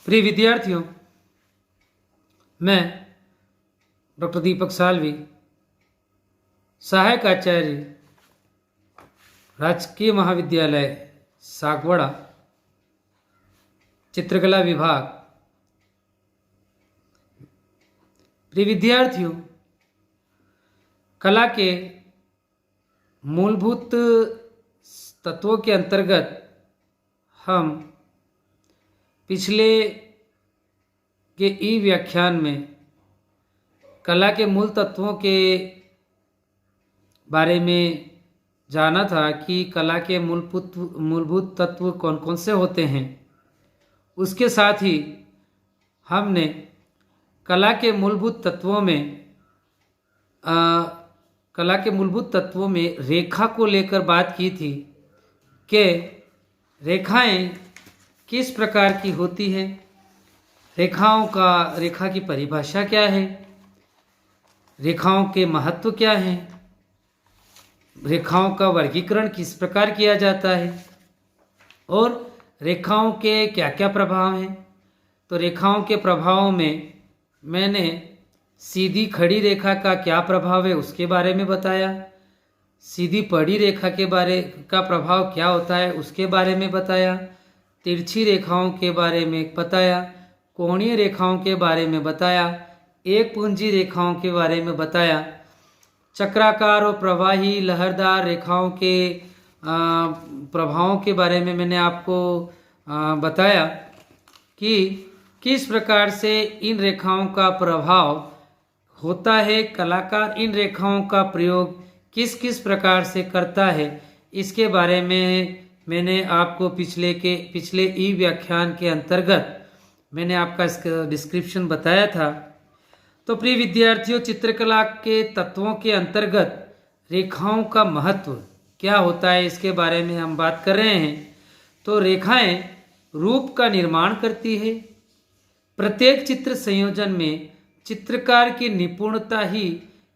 प्रिय विद्यार्थियों, मैं डॉक्टर दीपक सालवी, सहायक आचार्य, राजकीय महाविद्यालय सागवाड़ा, चित्रकला विभाग। प्रिय विद्यार्थियों, कला के मूलभूत तत्वों के अंतर्गत हम पिछले के ई व्याख्यान में कला के मूल तत्वों के बारे में जाना था कि कला के मूलभूत तत्व कौन कौन से होते हैं। उसके साथ ही हमने कला के मूलभूत तत्वों में रेखा को लेकर बात की थी कि रेखाएं किस प्रकार की होती है, रेखा की परिभाषा क्या है, रेखाओं के महत्व क्या है, रेखाओं का वर्गीकरण किस प्रकार किया जाता है और रेखाओं के क्या क्या प्रभाव हैं। तो रेखाओं के प्रभावों में मैंने सीधी खड़ी रेखा का क्या प्रभाव है उसके बारे में बताया, सीधी पड़ी रेखा का प्रभाव क्या होता है उसके बारे में बताया, तिरछी रेखाओं के बारे में बताया, कोणीय रेखाओं के बारे में बताया, एक पुंजी रेखाओं के बारे में बताया, चक्राकार और प्रवाही लहरदार रेखाओं के प्रभावों के बारे में मैंने आपको बताया कि किस प्रकार से इन रेखाओं का प्रभाव होता है, कलाकार इन रेखाओं का प्रयोग किस किस प्रकार से करता है। इसके बारे में मैंने आपको पिछले ई व्याख्यान के अंतर्गत मैंने आपका इसका डिस्क्रिप्शन बताया था। तो प्रिय विद्यार्थियों, चित्रकला के तत्वों के अंतर्गत रेखाओं का महत्व क्या होता है इसके बारे में हम बात कर रहे हैं। तो रेखाएं रूप का निर्माण करती है। प्रत्येक चित्र संयोजन में चित्रकार की निपुणता ही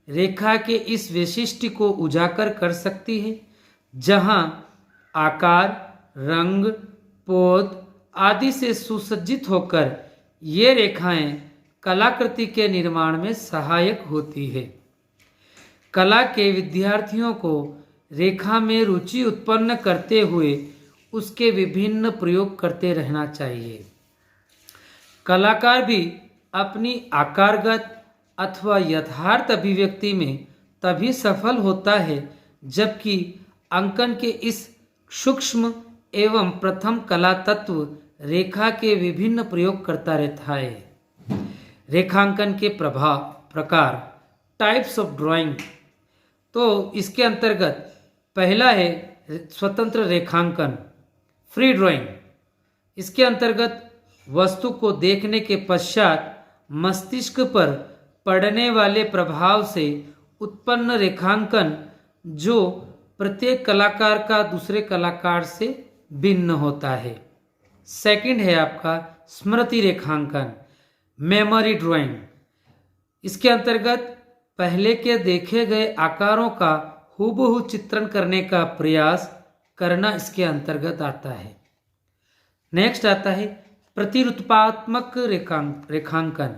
रेखा के इस वैशिष्ट्य को उजागर कर सकती है, जहां आकार, रंग, पोत आदि से सुसज्जित होकर ये रेखाएं कलाकृति के निर्माण में सहायक होती है। कला के विद्यार्थियों को रेखा में रुचि उत्पन्न करते हुए उसके विभिन्न प्रयोग करते रहना चाहिए। कलाकार भी अपनी आकारगत अथवा यथार्थ अभिव्यक्ति में तभी सफल होता है जबकि अंकन के इस सूक्ष्म एवं प्रथम कला तत्व रेखा के विभिन्न प्रयोग करता रहता है। रेखांकन के प्रकार, टाइप्स ऑफ ड्राइंग। तो इसके अंतर्गत पहला है स्वतंत्र रेखांकन, फ्री ड्राइंग। इसके अंतर्गत वस्तु को देखने के पश्चात मस्तिष्क पर पड़ने वाले प्रभाव से उत्पन्न रेखांकन जो प्रत्येक कलाकार का दूसरे कलाकार से भिन्न होता है। सेकंड है आपका स्मृति रेखांकन, मेमोरी ड्राइंग। इसके अंतर्गत पहले के देखे गए आकारों का हूबहू चित्रण करने का प्रयास करना इसके अंतर्गत आता है। नेक्स्ट आता है प्रतिरूपात्मक रेखांकन,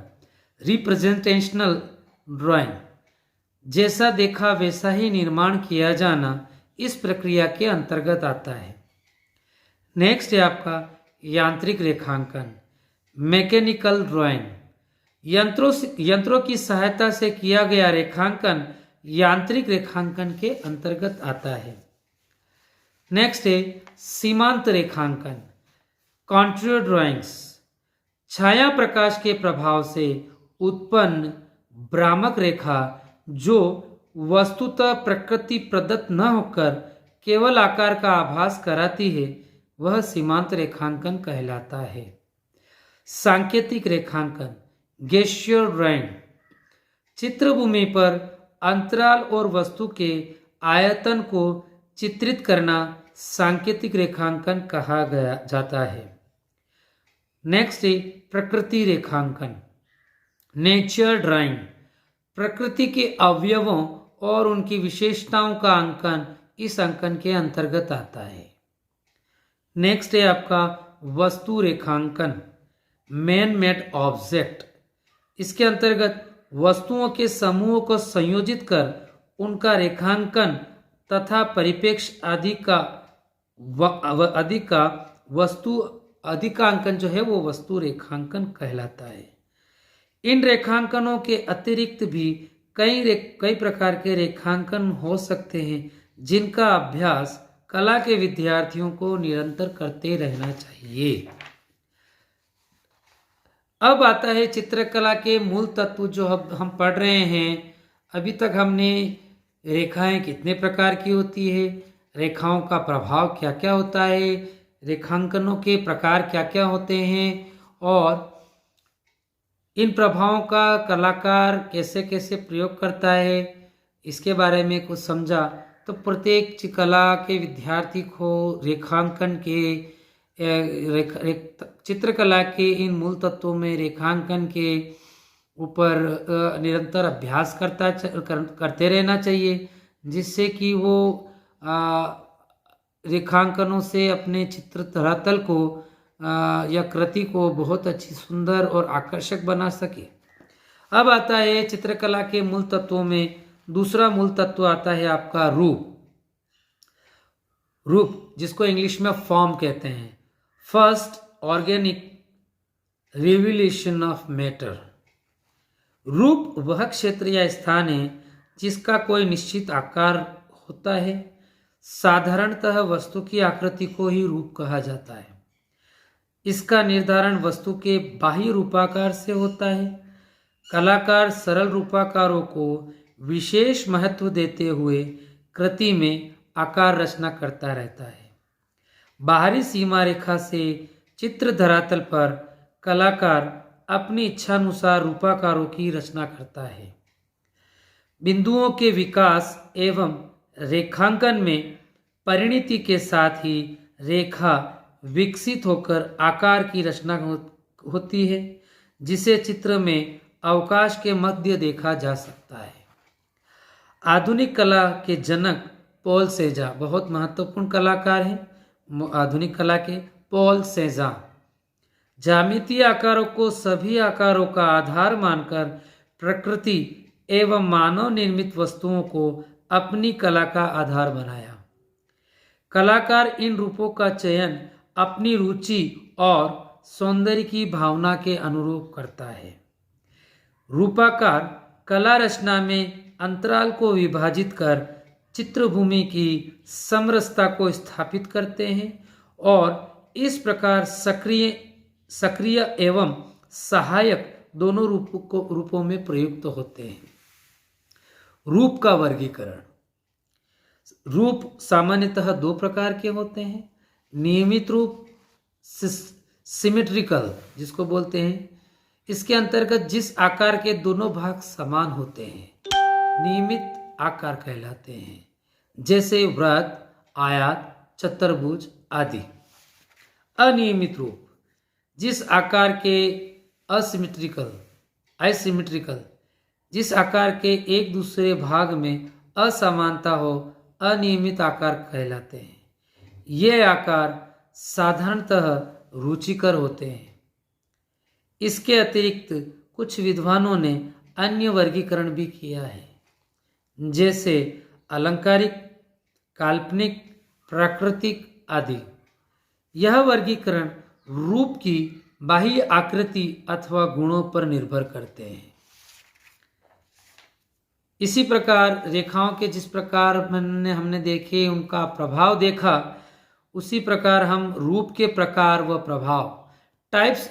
रिप्रेजेंटेशनल ड्राइंग। जैसा देखा वैसा ही निर्माण किया जाना इस प्रक्रिया के अंतर्गत आता है। नेक्स्ट है आपका यांत्रिक रेखांकन, मैकेनिकल ड्राइंग। यंत्रों की सहायता से किया गया रेखांकन यांत्रिक रेखांकन के अंतर्गत आता है। नेक्स्ट है सीमांत रेखांकन, कॉन्ट्रोर ड्राइंग्स। छाया प्रकाश के प्रभाव से उत्पन्न भ्रामक रेखा जो वस्तुतः प्रकृति प्रदत्त न होकर केवल आकार का आभास कराती है वह सीमांत रेखांकन कहलाता है। सांकेतिक रेखांकन, गेस्चर ड्राइंग। चित्रभूमि पर अंतराल और वस्तु के आयतन को चित्रित करना सांकेतिक रेखांकन कहा जाता है। नेक्स्ट है प्रकृति रेखांकन, नेचर ड्राइंग। प्रकृति के अवयवों और उनकी विशेषताओं का अंकन इस अंकन के अंतर्गत आता है। नेक्स्ट है आपका वस्तु रेखांकन, मैन मेड ऑब्जेक्ट। इसके अंतर्गत वस्तुओं के समूहों को संयोजित कर उनका रेखांकन तथा परिप्रेक्ष्य आदि का वस्तु अधिकांकन जो है वो वस्तु रेखांकन कहलाता है। इन रेखांकनों के अतिरिक्त भी कई प्रकार के रेखांकन हो सकते हैं जिनका अभ्यास कला के विद्यार्थियों को निरंतर करते रहना चाहिए। अब आता है चित्रकला के मूल तत्व जो हम पढ़ रहे हैं। अभी तक हमने रेखाएं कितने प्रकार की होती है, रेखाओं का प्रभाव क्या क्या होता है, रेखांकनों के प्रकार क्या क्या होते हैं और इन प्रभावों का कलाकार कैसे कैसे प्रयोग करता है, इसके बारे में कुछ समझा। तो प्रत्येक कला के विद्यार्थी को रेखांकन के चित्रकला के इन मूल तत्वों में रेखांकन के ऊपर निरंतर अभ्यास करते रहना चाहिए, जिससे कि वो रेखांकनों से अपने चित्र धरातल को या कृति को बहुत अच्छी सुंदर और आकर्षक बना सके। अब आता है चित्रकला के मूल तत्वों में दूसरा मूल तत्व आता है आपका रूप जिसको इंग्लिश में फॉर्म कहते हैं। First, organic revelation of matter. रूप वह क्षेत्र या स्थान है जिसका कोई निश्चित आकार होता है। साधारणतः वस्तु की आकृति को ही रूप कहा जाता है। इसका निर्धारण वस्तु के बाह्य रूपाकार से होता है। कलाकार सरल रूपाकारों को विशेष महत्व देते हुए कृति में आकार रचना करता रहता है। बाहरी सीमा रेखा से चित्र धरातल पर कलाकार अपनी इच्छानुसार रूपाकारों की रचना करता है। बिंदुओं के विकास एवं रेखांकन में परिणति के साथ ही रेखा विकसित होकर आकार की रचना होती है, जिसे चित्र में अवकाश के मध्य देखा जा सकता है। आधुनिक कला के जनक पॉल सेजा बहुत महत्वपूर्ण कलाकार हैं। आधुनिक कला के पॉल सेजा ज्यामितीय आकारों को सभी आकारों का आधार मानकर प्रकृति एवं मानव निर्मित वस्तुओं को अपनी कला का आधार बनाया। कलाकार इन रूपों का चयन अपनी रुचि और सौंदर्य की भावना के अनुरूप करता है। रूपाकार कला रचना में अंतराल को विभाजित कर चित्रभूमि की समरसता को स्थापित करते हैं और इस प्रकार सक्रिय एवं सहायक दोनों रूपों में प्रयुक्त होते हैं। रूप का वर्गीकरण। रूप सामान्यतः दो प्रकार के होते हैं। नियमित रूप सिमेट्रिकल जिसको बोलते हैं, इसके अंतर्गत जिस आकार के दोनों भाग समान होते हैं नियमित आकार कहलाते हैं, जैसे वृत्त, आयत, चतुर्भुज आदि। अनियमित रूप जिस आकार के एसिमेट्रिकल जिस आकार के एक दूसरे भाग में असमानता हो अनियमित आकार कहलाते हैं। ये आकार साधारणतः रुचिकर होते हैं। इसके अतिरिक्त कुछ विद्वानों ने अन्य वर्गीकरण भी किया है, जैसे अलंकारिक, काल्पनिक, प्राकृतिक आदि। यह वर्गीकरण रूप की बाह्य आकृति अथवा गुणों पर निर्भर करते हैं। इसी प्रकार रेखाओं के जिस प्रकार हमने देखे उनका प्रभाव देखा, उसी प्रकार हम रूप के प्रकार व प्रभाव types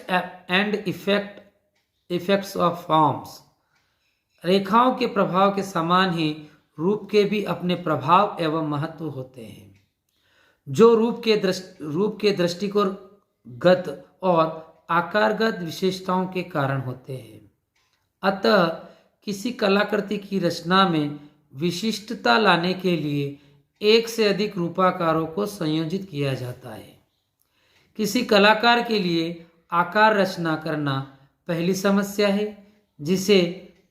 and effects of forms. रेखाओं के प्रभाव के समान ही रूप के भी अपने प्रभाव एवं महत्व होते हैं, जो रूप के दृष्टिकोणगत और आकारगत विशेषताओं के कारण होते हैं। अतः किसी कलाकृति की रचना में विशिष्टता लाने के लिए एक से अधिक रूपाकारों को संयोजित किया जाता है। किसी कलाकार के लिए आकार रचना करना पहली समस्या है, जिसे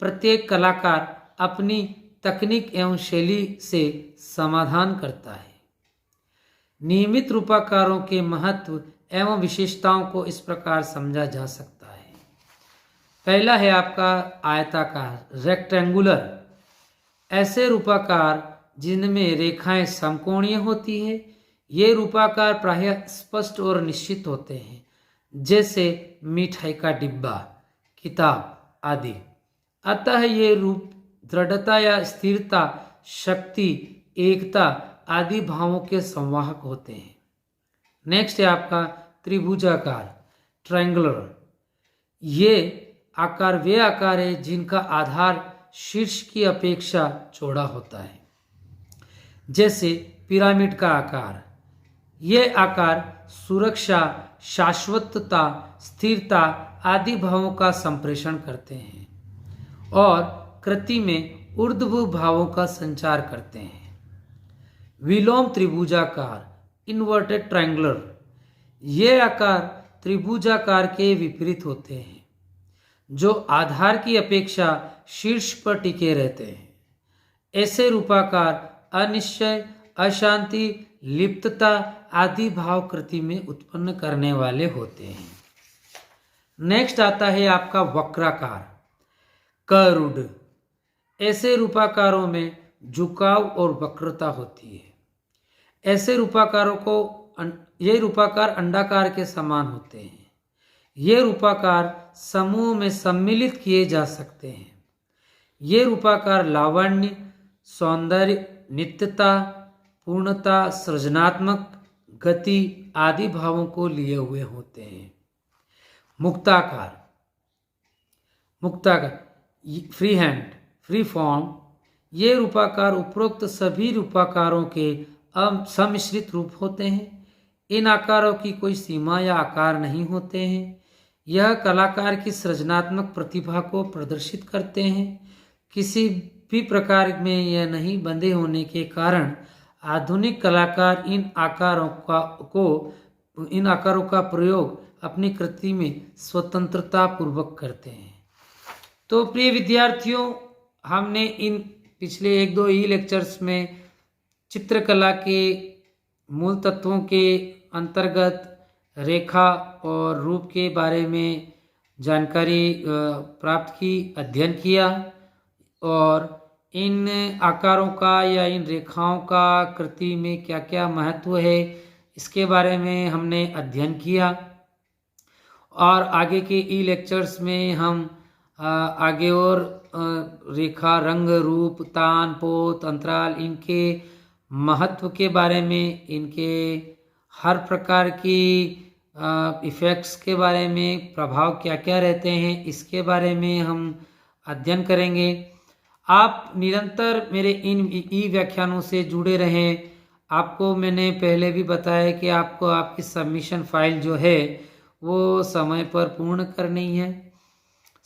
प्रत्येक कलाकार अपनी तकनीक एवं शैली से समाधान करता है। नियमित रूपाकारों के महत्व एवं विशेषताओं को इस प्रकार समझा जा सकता है। पहला है आपका आयताकार, रेक्टेंगुलर। ऐसे रूपाकार जिनमें रेखाएं समकोणीय होती है, ये रूपाकार प्रायः स्पष्ट और निश्चित होते हैं, जैसे मिठाई का डिब्बा, किताब आदि। अतः ये रूप दृढ़ता या स्थिरता, शक्ति, एकता आदि भावों के संवाहक होते हैं। नेक्स्ट है आपका त्रिभुजाकार, ट्रायंगुलर। ये आकार वे आकार है जिनका आधार शीर्ष की अपेक्षा चौड़ा होता है, जैसे पिरामिड का आकार। ये आकार सुरक्षा, शाश्वतता, स्थिरता आदि भावों का संप्रेषण करते हैं और कृति में ऊर्ध्व भावों का संचार करते हैं। विलोम त्रिभुजाकार, इन्वर्टेड ट्रायंगुलर। ये आकार त्रिभुजाकार के विपरीत होते हैं, जो आधार की अपेक्षा शीर्ष पर टिके रहते हैं। ऐसे रूपाकार अनिश्चय, अशांति, लिप्तता आदि भाव कृति में उत्पन्न करने वाले होते हैं। नेक्स्ट आता है आपका वक्राकार, कर्व्ड। ऐसे रूपाकारों में झुकाव और वक्रता होती है। ऐसे रूपाकारों को ये रूपाकार अंडाकार के समान होते हैं। ये रूपाकार समूह में सम्मिलित किए जा सकते हैं। ये रूपाकार लावण्य, सौंदर्य, नित्यता, पूर्णता, सृजनात्मक गति आदि भावों को लिए हुए होते हैं। मुक्ताकार, फ्री हैंड, फ्री फॉर्म। ये रूपाकार उपरोक्त सभी रूपाकारों के सम्मिश्रित रूप होते हैं। इन आकारों की कोई सीमा या आकार नहीं होते हैं। यह कलाकार की सृजनात्मक प्रतिभा को प्रदर्शित करते हैं। किसी भी प्रकार में यह नहीं बंधे होने के कारण आधुनिक कलाकार इन आकारों का प्रयोग अपनी कृति में स्वतंत्रता पूर्वक करते हैं। तो प्रिय विद्यार्थियों, हमने इन पिछले 1-2 लेक्चर्स में चित्रकला के मूल तत्वों के अंतर्गत रेखा और रूप के बारे में जानकारी प्राप्त की, अध्ययन किया और इन आकारों का या इन रेखाओं का कृति में क्या क्या महत्व है इसके बारे में हमने अध्ययन किया। और आगे के लेक्चर्स में हम आगे और रेखा, रंग, रूप, तान, पोत, अंतराल इनके महत्व के बारे में, इनके हर प्रकार की इफ़ेक्ट्स के बारे में, प्रभाव क्या क्या रहते हैं इसके बारे में हम अध्ययन करेंगे। आप निरंतर मेरे इन व्याख्यानों से जुड़े रहें। आपको मैंने पहले भी बताया कि आपको आपकी सबमिशन फाइल जो है वो समय पर पूर्ण करनी है।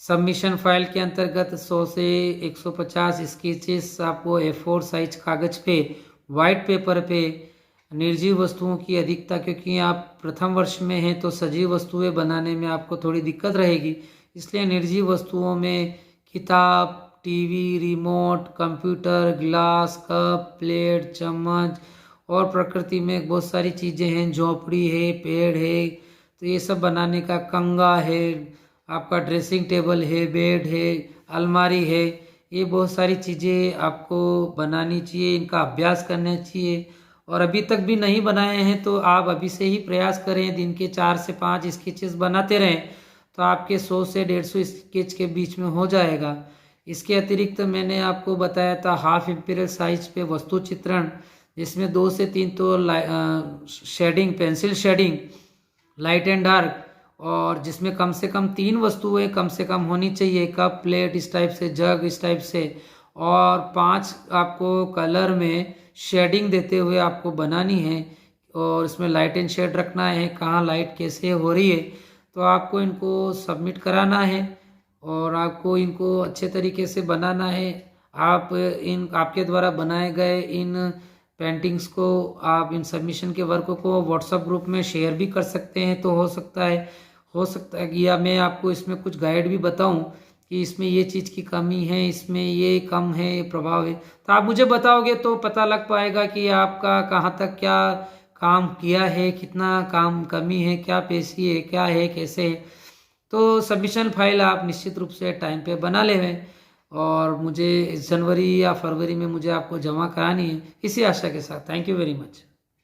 सबमिशन फाइल के अंतर्गत 100 से 150 स्केचेस आपको A4 साइज कागज पे, वाइट पेपर पे निर्जीव वस्तुओं की अधिकता, क्योंकि आप प्रथम वर्ष में हैं तो सजीव वस्तुएं बनाने में आपको थोड़ी दिक्कत रहेगी, इसलिए निर्जीव वस्तुओं में किताब, TV, remote, computer, glass, cup, plate, चम्मच और प्रकृति में बहुत सारी चीज़ें हैं, झोपड़ी है, पेड़ है, तो ये सब बनाने का, कंगा है, आपका ड्रेसिंग टेबल है, बेड है, अलमारी है, ये बहुत सारी चीज़ें आपको बनानी चाहिए, इनका अभ्यास करना चाहिए। और अभी तक भी नहीं बनाए हैं तो आप अभी से ही प्रयास करें, दिन के 4 से 5 स्केचेस बनाते रहें तो आपके 100 से 150 स्केच के बीच में हो जाएगा। इसके अतिरिक्त मैंने आपको बताया था हाफ इम्पीरियल साइज पे वस्तु चित्रण, जिसमें 2 से 3 तो shading, pencil shading, light and dark, और जिसमें कम से कम 3 वस्तुएं कम से कम होनी चाहिए, कप, प्लेट इस टाइप से, जग इस टाइप से, और 5 आपको कलर में शेडिंग देते हुए आपको बनानी है और इसमें लाइट एंड शेड रखना है, कहाँ लाइट कैसे हो रही है, तो आपको इनको सबमिट कराना है और आपको इनको अच्छे तरीके से बनाना है। आप आपके द्वारा बनाए गए इन पेंटिंग्स को, आप इन सबमिशन के वर्क को व्हाट्सएप ग्रुप में शेयर भी कर सकते हैं। तो हो सकता है कि या मैं आपको इसमें कुछ गाइड भी बताऊं कि इसमें ये चीज़ की कमी है, इसमें ये कम है, प्रभाव है, तो आप मुझे बताओगे तो पता लग पाएगा कि आपका कहाँ तक क्या काम किया है, कितना काम कमी है, क्या पेशी है, क्या है, कैसे है। तो सबमिशन फाइल आप निश्चित रूप से टाइम पे बना लेवें और मुझे जनवरी या फरवरी में मुझे आपको जमा करानी है, इसी आशा के साथ। Thank you very much.